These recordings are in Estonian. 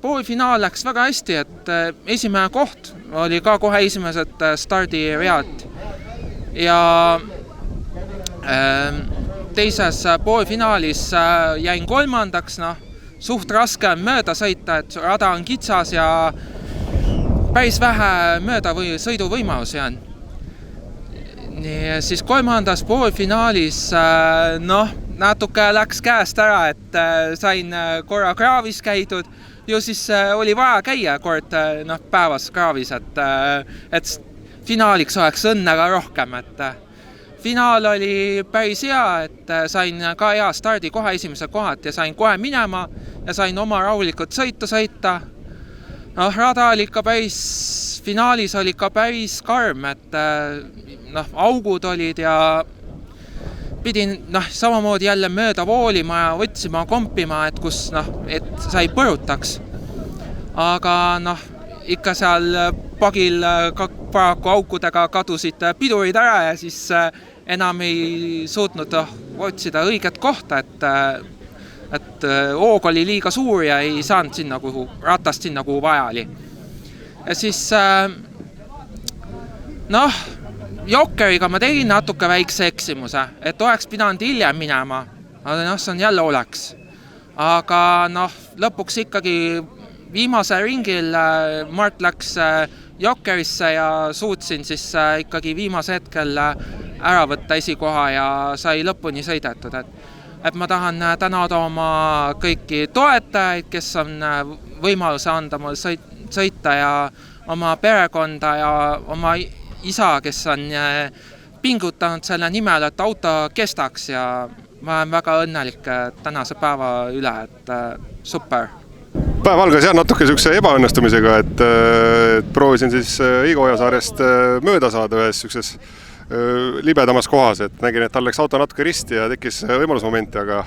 poolfinaal läks väga hästi, et esimene koht oli ka kohe esimesed stardiread ja teises poolfinaalis jäin kolmandaks, suht raske on mööda sõita, et rada on kitsas ja päris vähe mööda sõiduvõimalusi on. Nii, siis kolmandas poolfinaalis natuke läks käest ära, et sain korra kraavis käidud ja siis oli vaja käia kord päevas kraavis, et finaaliks oleks õnne ka rohkem. Et finaal oli päris hea, et sain ka hea stardi kohe esimese kohad ja sain kohe minema ja sain oma rahulikult sõitu sõita. Rada oli ikka finaalis oli ikka päris karm, et augud olid ja pidin samamoodi jälle mööda voolima ja võtsima kompima, et kus et sai põrutaks. Aga ikka seal pagil paraku aukudega kadusid pidurid ära ja siis enam ei suutnud otsida õiget kohta, et hoog oli liiga suur ja ei saanud sinna, ratast sinna, kuhu vaja oli. Ja siis jokkeriga ma tegin natuke väikse eksimuse, et oleks pidanud hiljem minema, aga see on jälle oleks. Aga lõpuks ikkagi viimase ringil Mart läks jokkerisse ja suutsin siis ikkagi viimase hetkel ära võtta esikoha ja sai lõpuni sõidetud. Et ma tahan tänada oma kõiki toetajaid, kes on võimaluse anda mul sõita ja oma perekonda ja oma isa, kes on pingutanud selle nimel, et auto kestaks ja ma olen väga õnnelik tänase päeva üle, et super. Päev algas natuke sükse ebaõnnestumisega, et proovisin siis Igo Ojasaarest mööda saada ühes sükses libedamas kohas, et nägin, et tal läks auto natuke risti ja tekkis võimalusmomenti, aga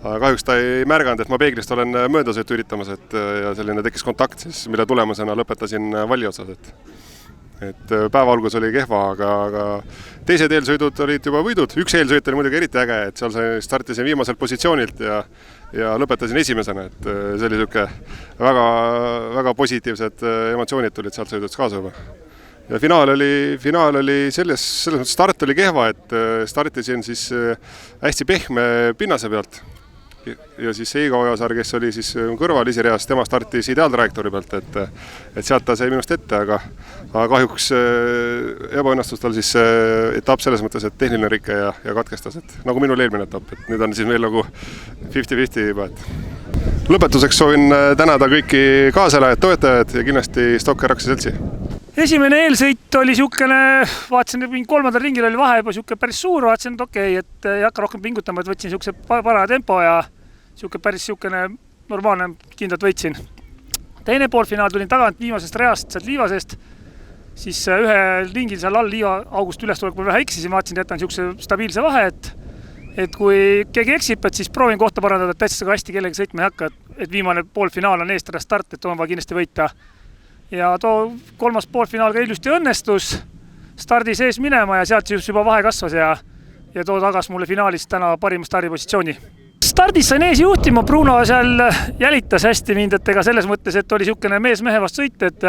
kahjuks ta ei märganud, et ma peeglist olen möödasõitu üritamas, ja selline tekkis kontakt, siis, mille tulemusena lõpetasin valli otsas. Et päeva algus oli kehva, aga teised eelsõidud olid juba võidud. Üks eelsõit oli muidugi eriti äge, et seal startisin viimaselt positsioonilt ja lõpetasin esimesena, et see oli väga, väga positiivsed emotsioonid tulid sealt sõidust kaasa juba. Ja finaal oli selles mõttes start oli kehva, et startisin siis hästi pehme pinnase pealt. Ja siis Igo Ojasaar, kes oli siis kõrval esireas, tema startis ideaaltrajektoori pealt, et sealt ta sai minust ette, aga kahjuks ebaõnnestus tal siis etapp selles mõttes, et tehniline rikke ja katkestas, et nagu minul eelmine etapp, et nüüd on siis meil nagu 50-50 juba. Lõpetuseks soovin tänada kõiki kaaselajad, toetajad ja kindlasti Stokker Aktsiaseltsi. Esimene eelsõit oli siukene, vaatasin, et kolmandal ringil oli vahe juba siuke päris suur, vaatasin, et okei, et ei hakka rohkem pingutama, et võtsin siukse paraja tempo ja siuke päris siukene normaalne kindlalt võitsin. Teine poolfinaal tulin tagant viimasest reast, sealt liivasest, siis ühe ringil seal all liiva august üles tuleb vähe eksisin, vaatasin, et jätan siukse stabiilse vahe, et kui keegi eksib, et siis proovin kohta parandada, et täitsa hästi kellegi sõitma ei hakka, et viimane poolfinaal on eest ära start, et on vaja kindlasti võita. Ja too kolmas poolfinaal ka ilusti õnnestus, stardi sees minema ja sealt juba vahe kasvas ja too tagas mulle finaalis täna parima stardipositsiooni. Stardis sain ees juhtima, Bruno seal jälitas hästi mind, et ega selles mõttes, et oli siukene mees mehe vast sõit, et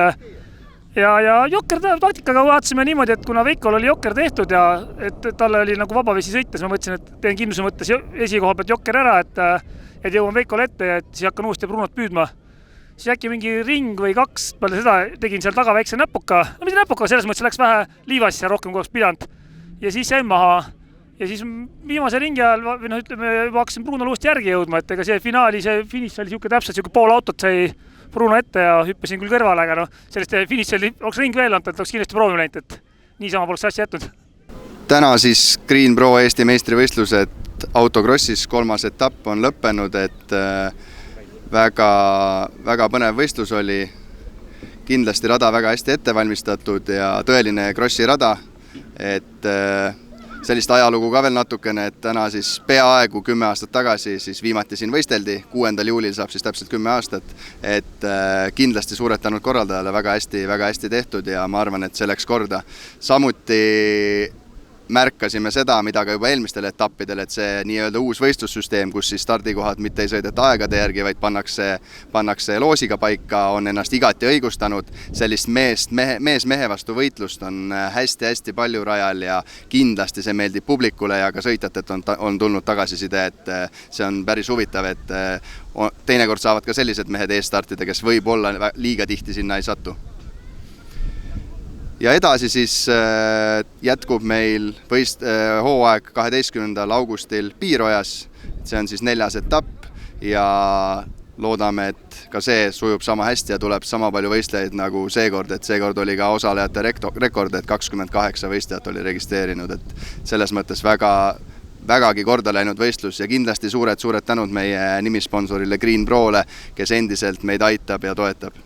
ja jokker taktikaga vaatasime niimoodi, et kuna Veikol oli jokker tehtud ja et talle oli nagu vabavesi sõites, ma mõtlesin, et teen kindluse mõttes esikoha pealt jokker ära, et jõuan Veikole ette ja siis hakkan uuesti Brunot püüdma. Siis äkki mingi ring või kaks peale seda tegin seal taga väikse näpuka. No mitte näpuka, selles mõttes läks vähe liivassi rohkem kui oleks pidanud. Ja siis jäin maha. Ja siis viimase ringi ajal hakkasin Brunol uuesti järgi jõudma, et ega see finiš oli siuke täpselt siuke pool autot sai Bruno ette ja hüppasin küll kõrvale, aga sellist finiši oleks ring veel olnud, et oleks kindlasti proovima läinud, et niisama poleks asja jätnud. Täna siis Green Pro Eesti meistrivõistlused autokrossis 3. etapp on lõppenud, et väga põnev võistlus oli, kindlasti rada väga hästi ette valmistatud ja tõeline krossi rada, et sellist ajalugu ka veel natukene, et täna siis peaaegu 10 aastat tagasi siis viimati siin võisteldi, 6. juulil saab siis täpselt 10 aastat, et kindlasti suured tänud korraldajale, väga hästi tehtud ja ma arvan, et see läks korda. Samuti märkasime seda, mida ka juba eelmistel etappidel, et see nii-öelda uus võistlussüsteem, kus siis stardikohad mitte ei sõideta aegade järgi, vaid pannakse loosiga paika, on ennast igati õigustanud. Sellist mees mehe vastu võitlust on hästi-hästi palju rajal ja kindlasti see meeldib publikule ja ka sõitjatelt on tulnud tagasiside, et see on päris huvitav, et teinekord saavad ka sellised mehed eesstartida, kes võib-olla liiga tihti sinna ei satu. Ja edasi siis jätkub meil hooaeg 12. augustil Piirojas, see on siis 4. etapp ja loodame, et ka see sujub sama hästi ja tuleb sama palju võistlejaid nagu seekord, et seekord oli ka osalejate rekord, et 28 võistlejat oli registreerinud, et selles mõttes vägagi korda läinud võistlus ja kindlasti suured tänud meie nimisponsorile Green Prole, kes endiselt meid aitab ja toetab.